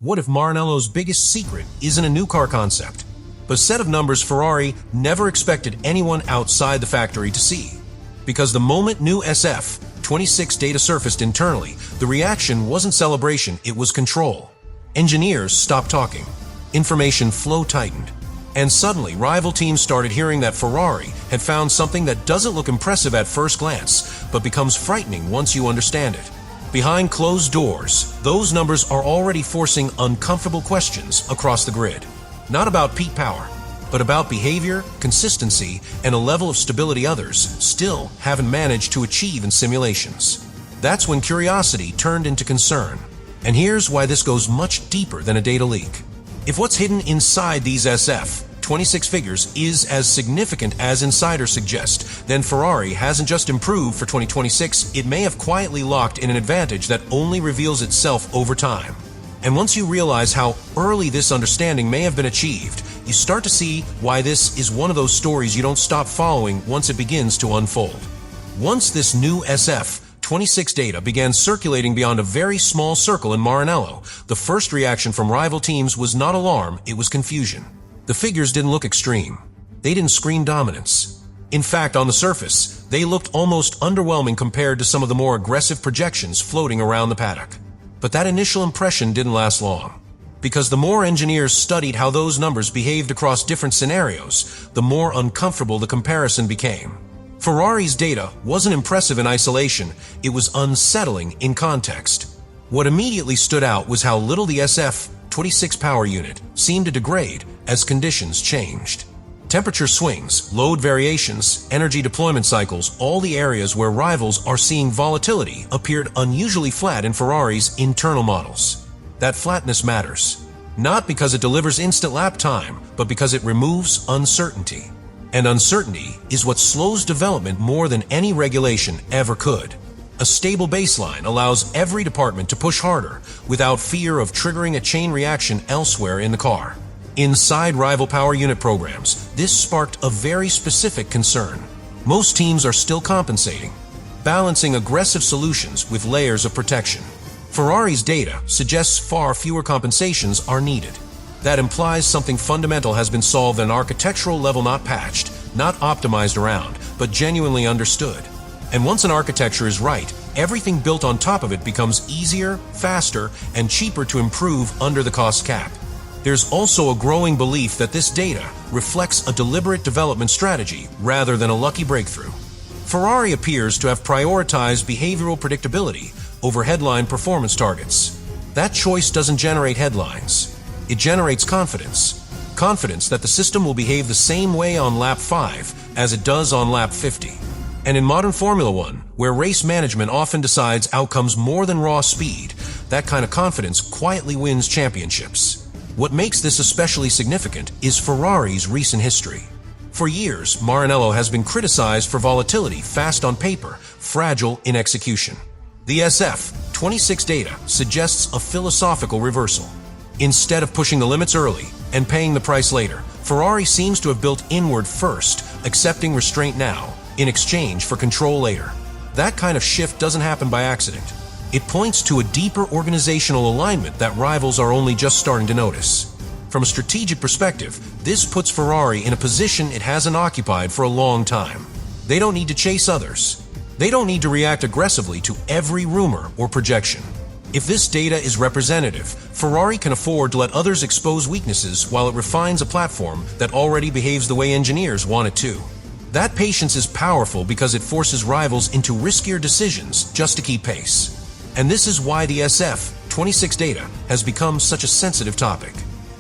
What if Maranello's biggest secret isn't a new car concept, but a set of numbers Ferrari never expected anyone outside the factory to see? Because the moment new SF-26 data surfaced internally, the reaction wasn't celebration, it was control. Engineers stopped talking. Information flow tightened. And suddenly, rival teams started hearing that Ferrari had found something that doesn't look impressive at first glance, but becomes frightening once you understand it. Behind closed doors, those numbers are already forcing uncomfortable questions across the grid. Not about peak power, but about behavior, consistency, and a level of stability others still haven't managed to achieve in simulations. That's when curiosity turned into concern. And here's why this goes much deeper than a data leak. If what's hidden inside these SF-26 figures is as significant as insiders suggest, then Ferrari hasn't just improved for 2026, it may have quietly locked in an advantage that only reveals itself over time. And once you realize how early this understanding may have been achieved, you start to see why this is one of those stories you don't stop following once it begins to unfold. Once this new SF-26 data began circulating beyond a very small circle in Maranello, the first reaction from rival teams was not alarm, it was confusion. The figures didn't look extreme. They didn't scream dominance. In fact, on the surface, they looked almost underwhelming compared to some of the more aggressive projections floating around the paddock. But that initial impression didn't last long. Because the more engineers studied how those numbers behaved across different scenarios, the more uncomfortable the comparison became. Ferrari's data wasn't impressive in isolation, it was unsettling in context. What immediately stood out was how little the SF-26 power unit seemed to degrade as conditions changed. Temperature swings, load variations, energy deployment cycles, all the areas where rivals are seeing volatility appeared unusually flat in Ferrari's internal models. That flatness matters, not because it delivers instant lap time, but because it removes uncertainty. And uncertainty is what slows development more than any regulation ever could. A stable baseline allows every department to push harder without fear of triggering a chain reaction elsewhere in the car. Inside rival power unit programs, this sparked a very specific concern. Most teams are still compensating, balancing aggressive solutions with layers of protection. Ferrari's data suggests far fewer compensations are needed. That implies something fundamental has been solved at an architectural level, not patched, not optimized around, but genuinely understood. And once an architecture is right, everything built on top of it becomes easier, faster, and cheaper to improve under the cost cap. There's also a growing belief that this data reflects a deliberate development strategy rather than a lucky breakthrough. Ferrari appears to have prioritized behavioral predictability over headline performance targets. That choice doesn't generate headlines. It generates confidence. Confidence that the system will behave the same way on lap 5 as it does on lap 50. And in modern Formula One, where race management often decides outcomes more than raw speed, that kind of confidence quietly wins championships. What makes this especially significant is Ferrari's recent history. For years, Maranello has been criticized for volatility, fast on paper, fragile in execution. The SF-26 data suggests a philosophical reversal. Instead of pushing the limits early and paying the price later, Ferrari seems to have built inward first, accepting restraint now, in exchange for control later. That kind of shift doesn't happen by accident. It points to a deeper organizational alignment that rivals are only just starting to notice. From a strategic perspective, this puts Ferrari in a position it hasn't occupied for a long time. They don't need to chase others. They don't need to react aggressively to every rumor or projection. If this data is representative, Ferrari can afford to let others expose weaknesses while it refines a platform that already behaves the way engineers want it to. That patience is powerful because it forces rivals into riskier decisions just to keep pace. And this is why the SF-26 data has become such a sensitive topic.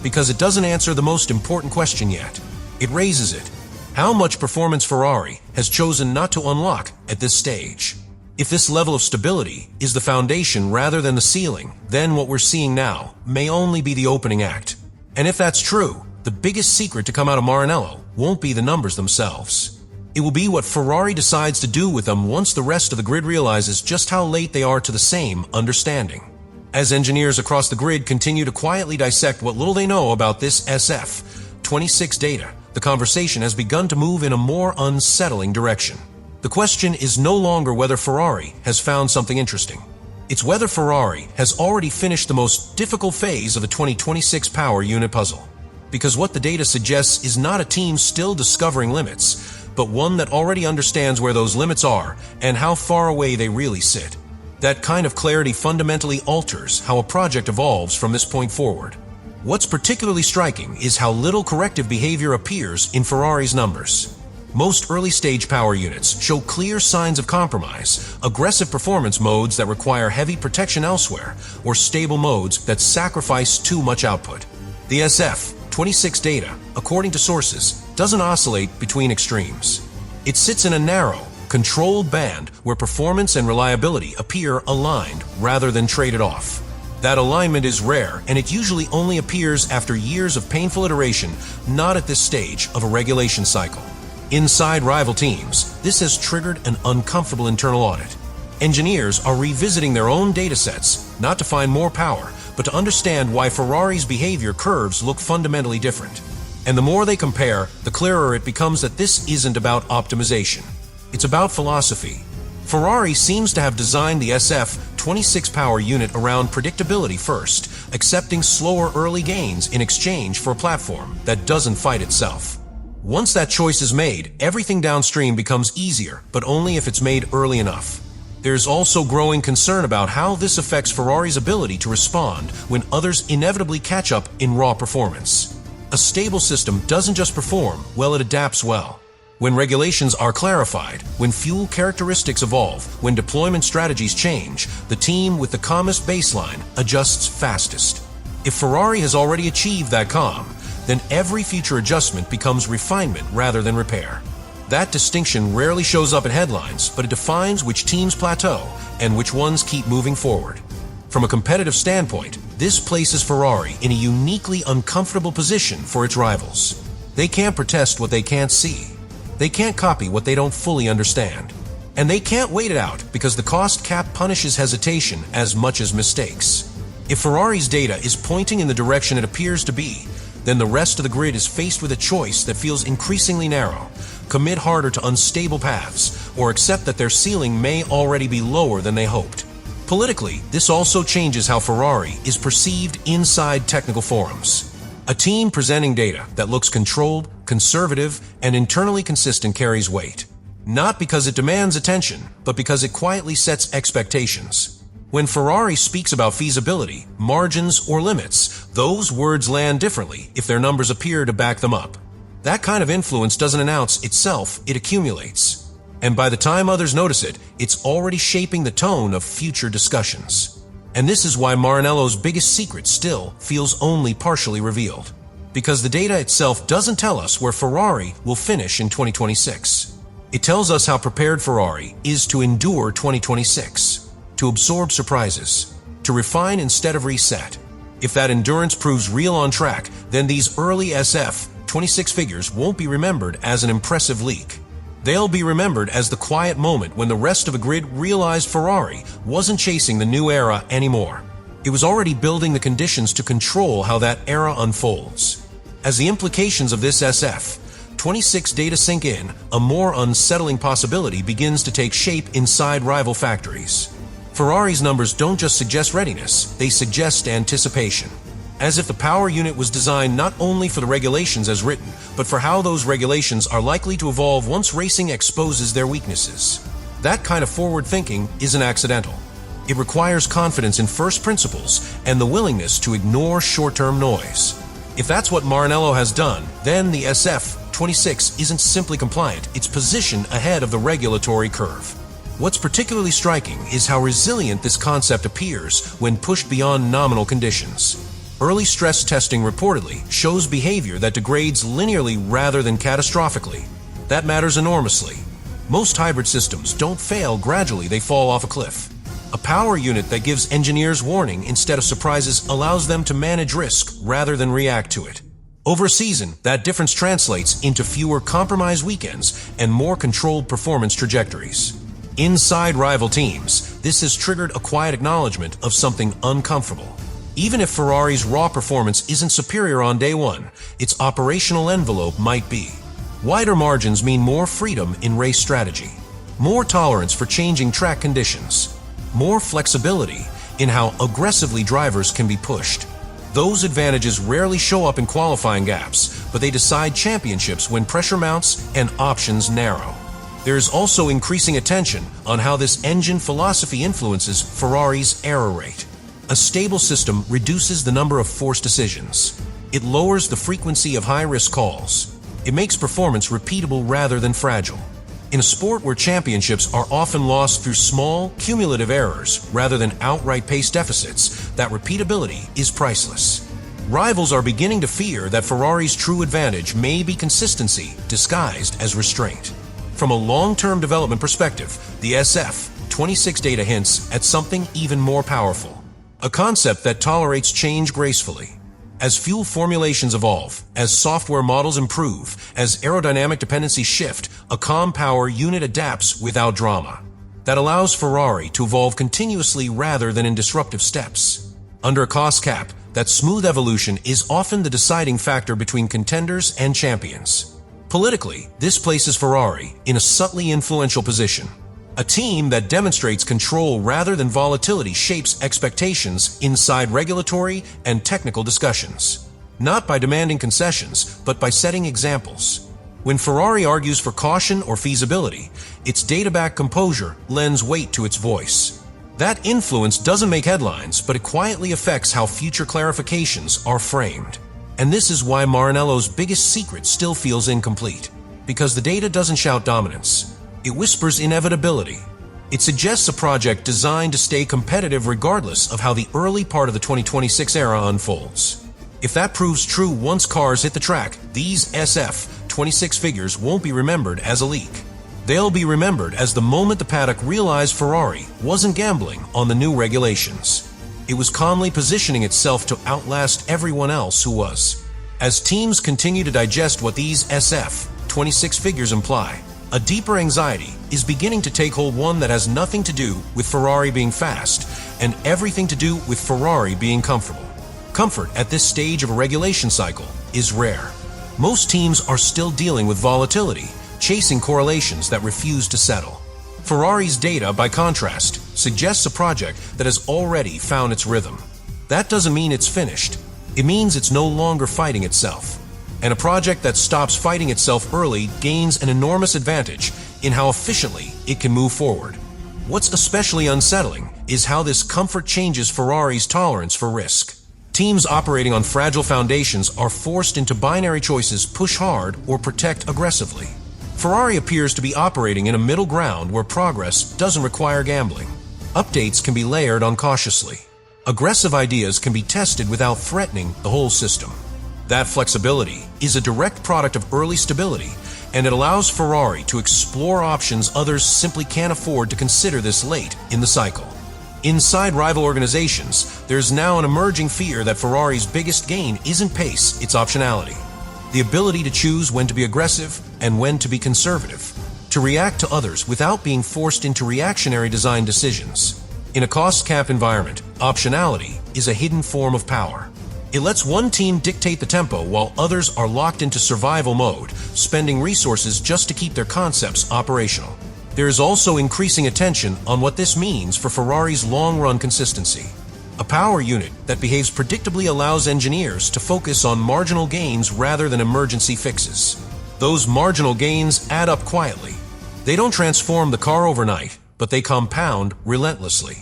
Because it doesn't answer the most important question yet. It raises it. How much performance Ferrari has chosen not to unlock at this stage? If this level of stability is the foundation rather than the ceiling, then what we're seeing now may only be the opening act. And if that's true, the biggest secret to come out of Maranello won't be the numbers themselves. It will be what Ferrari decides to do with them once the rest of the grid realizes just how late they are to the same understanding. As engineers across the grid continue to quietly dissect what little they know about this SF-26 data, the conversation has begun to move in a more unsettling direction. The question is no longer whether Ferrari has found something interesting. It's whether Ferrari has already finished the most difficult phase of the 2026 power unit puzzle. Because what the data suggests is not a team still discovering limits, but one that already understands where those limits are and how far away they really sit. That kind of clarity fundamentally alters how a project evolves from this point forward. What's particularly striking is how little corrective behavior appears in Ferrari's numbers. Most early-stage power units show clear signs of compromise, aggressive performance modes that require heavy protection elsewhere, or stable modes that sacrifice too much output. The SF-26 data, according to sources, doesn't oscillate between extremes. It sits in a narrow, controlled band where performance and reliability appear aligned rather than traded off. That alignment is rare, and it usually only appears after years of painful iteration, not at this stage of a regulation cycle. Inside rival teams, this has triggered an uncomfortable internal audit. Engineers are revisiting their own datasets, not to find more power, but to understand why Ferrari's behavior curves look fundamentally different. And the more they compare, the clearer it becomes that this isn't about optimization. It's about philosophy. Ferrari seems to have designed the SF-26 power unit around predictability first, accepting slower early gains in exchange for a platform that doesn't fight itself. Once that choice is made, everything downstream becomes easier, but only if it's made early enough. There's also growing concern about how this affects Ferrari's ability to respond when others inevitably catch up in raw performance. A stable system doesn't just perform, well, it adapts well. When regulations are clarified, when fuel characteristics evolve, when deployment strategies change, the team with the calmest baseline adjusts fastest. If Ferrari has already achieved that calm, then every future adjustment becomes refinement rather than repair. That distinction rarely shows up in headlines, but it defines which teams plateau and which ones keep moving forward. From a competitive standpoint, this places Ferrari in a uniquely uncomfortable position for its rivals. They can't protest what they can't see. They can't copy what they don't fully understand. And they can't wait it out because the cost cap punishes hesitation as much as mistakes. If Ferrari's data is pointing in the direction it appears to be, then the rest of the grid is faced with a choice that feels increasingly narrow: commit harder to unstable paths, or accept that their ceiling may already be lower than they hoped. Politically, this also changes how Ferrari is perceived inside technical forums. A team presenting data that looks controlled, conservative, and internally consistent carries weight. Not because it demands attention, but because it quietly sets expectations. When Ferrari speaks about feasibility, margins, or limits, those words land differently if their numbers appear to back them up. That kind of influence doesn't announce itself, it accumulates. And by the time others notice it, it's already shaping the tone of future discussions. And this is why Maranello'S biggest secret still feels only partially revealed. Because the data itself doesn't tell us where Ferrari will finish in 2026. It tells us how prepared Ferrari is to endure 2026. To absorb surprises, to refine instead of reset. If that endurance proves real on track, then these early SF-26 figures won't be remembered as an impressive leak. They'll be remembered as the quiet moment when the rest of the grid realized Ferrari wasn't chasing the new era anymore. It was already building the conditions to control how that era unfolds. As the implications of this SF-26 data sink in, a more unsettling possibility begins to take shape inside rival factories. Ferrari's numbers don't just suggest readiness, they suggest anticipation. As if the power unit was designed not only for the regulations as written, but for how those regulations are likely to evolve once racing exposes their weaknesses. That kind of forward thinking isn't accidental. It requires confidence in first principles and the willingness to ignore short-term noise. If that's what Maranello has done, then the SF-26 isn't simply compliant, it's positioned ahead of the regulatory curve. What's particularly striking is how resilient this concept appears when pushed beyond nominal conditions. Early stress testing reportedly shows behavior that degrades linearly rather than catastrophically. That matters enormously. Most hybrid systems don't fail gradually, they fall off a cliff. A power unit that gives engineers warning instead of surprises allows them to manage risk rather than react to it. Over a season, that difference translates into fewer compromised weekends and more controlled performance trajectories. Inside rival teams, this has triggered a quiet acknowledgement of something uncomfortable. Even if Ferrari's raw performance isn't superior on day one, its operational envelope might be. Wider margins mean more freedom in race strategy, more tolerance for changing track conditions, more flexibility in how aggressively drivers can be pushed. Those advantages rarely show up in qualifying gaps, but they decide championships when pressure mounts and options narrow. There is also increasing attention on how this engine philosophy influences Ferrari's error rate. A stable system reduces the number of forced decisions. It lowers the frequency of high-risk calls. It makes performance repeatable rather than fragile. In a sport where championships are often lost through small, cumulative errors rather than outright pace deficits, that repeatability is priceless. Rivals are beginning to fear that Ferrari's true advantage may be consistency disguised as restraint. From a long-term development perspective, the SF-26 data hints at something even more powerful, a concept that tolerates change gracefully. As fuel formulations evolve, as software models improve, as aerodynamic dependencies shift, a calm power unit adapts without drama. That allows Ferrari to evolve continuously rather than in disruptive steps. Under a cost cap, that smooth evolution is often the deciding factor between contenders and champions. Politically, this places Ferrari in a subtly influential position. A team that demonstrates control rather than volatility shapes expectations inside regulatory and technical discussions. Not by demanding concessions, but by setting examples. When Ferrari argues for caution or feasibility, its data-backed composure lends weight to its voice. That influence doesn't make headlines, but it quietly affects how future clarifications are framed. And this is why Maranello's biggest secret still feels incomplete. Because the data doesn't shout dominance. It whispers inevitability. It suggests a project designed to stay competitive regardless of how the early part of the 2026 era unfolds. If that proves true once cars hit the track, these SF-26 figures won't be remembered as a leak. They'll be remembered as the moment the paddock realized Ferrari wasn't gambling on the new regulations. It was calmly positioning itself to outlast everyone else who was. As teams continue to digest what these SF-26 figures imply, a deeper anxiety is beginning to take hold, one that has nothing to do with Ferrari being fast and everything to do with Ferrari being comfortable. Comfort at this stage of a regulation cycle is rare. Most teams are still dealing with volatility, chasing correlations that refuse to settle. Ferrari's data, by contrast, suggests a project that has already found its rhythm. That doesn't mean it's finished. It means it's no longer fighting itself. And a project that stops fighting itself early gains an enormous advantage in how efficiently it can move forward. What's especially unsettling is how this comfort changes Ferrari's tolerance for risk. Teams operating on fragile foundations are forced into binary choices: push hard or protect aggressively. Ferrari appears to be operating in a middle ground where progress doesn't require gambling. Updates can be layered on cautiously. Aggressive ideas can be tested without threatening the whole system. That flexibility is a direct product of early stability, and it allows Ferrari to explore options others simply can't afford to consider this late in the cycle. Inside rival organizations, there's now an emerging fear that Ferrari's biggest gain isn't pace, it's optionality. The ability to choose when to be aggressive and when to be conservative, to react to others without being forced into reactionary design decisions. In a cost-cap environment, optionality is a hidden form of power. It lets one team dictate the tempo while others are locked into survival mode, spending resources just to keep their concepts operational. There is also increasing attention on what this means for Ferrari's long-run consistency. A power unit that behaves predictably allows engineers to focus on marginal gains rather than emergency fixes. Those marginal gains add up quietly. They don't transform the car overnight, but they compound relentlessly.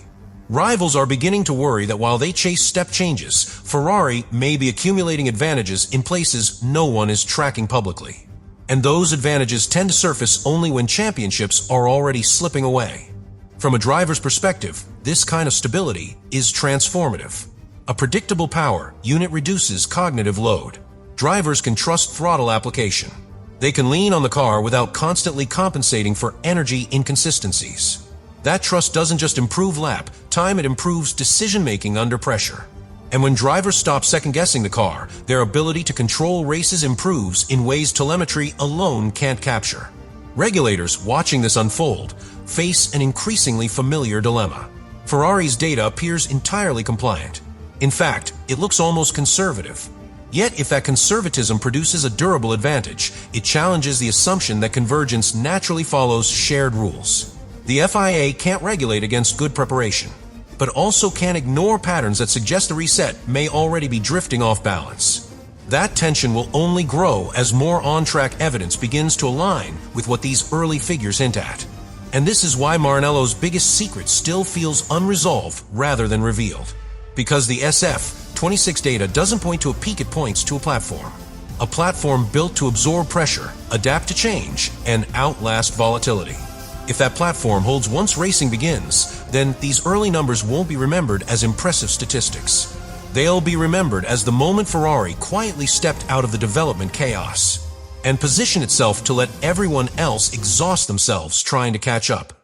Rivals are beginning to worry that while they chase step changes, Ferrari may be accumulating advantages in places no one is tracking publicly. And those advantages tend to surface only when championships are already slipping away. From a driver's perspective, this kind of stability is transformative. A predictable power unit reduces cognitive load. Drivers can trust throttle application. They can lean on the car without constantly compensating for energy inconsistencies. That trust doesn't just improve lap time, it improves decision-making under pressure. And when drivers stop second-guessing the car, their ability to control races improves in ways telemetry alone can't capture. Regulators watching this unfold face an increasingly familiar dilemma. Ferrari's data appears entirely compliant. In fact, it looks almost conservative. Yet, if that conservatism produces a durable advantage, it challenges the assumption that convergence naturally follows shared rules. The The FIA can't regulate against good preparation, but also can't ignore patterns that suggest a reset may already be drifting off balance. That tension will only grow as more on-track evidence begins to align with what these early figures hint at. And this is why Maranello's biggest secret still feels unresolved rather than revealed. Because the SF-26 data doesn't point to a peak, it points to a platform built to absorb pressure, adapt to change, and outlast volatility. If that platform holds once racing begins, then these early numbers won't be remembered as impressive statistics. They'll be remembered as the moment Ferrari quietly stepped out of the development chaos and positioned itself to let everyone else exhaust themselves trying to catch up.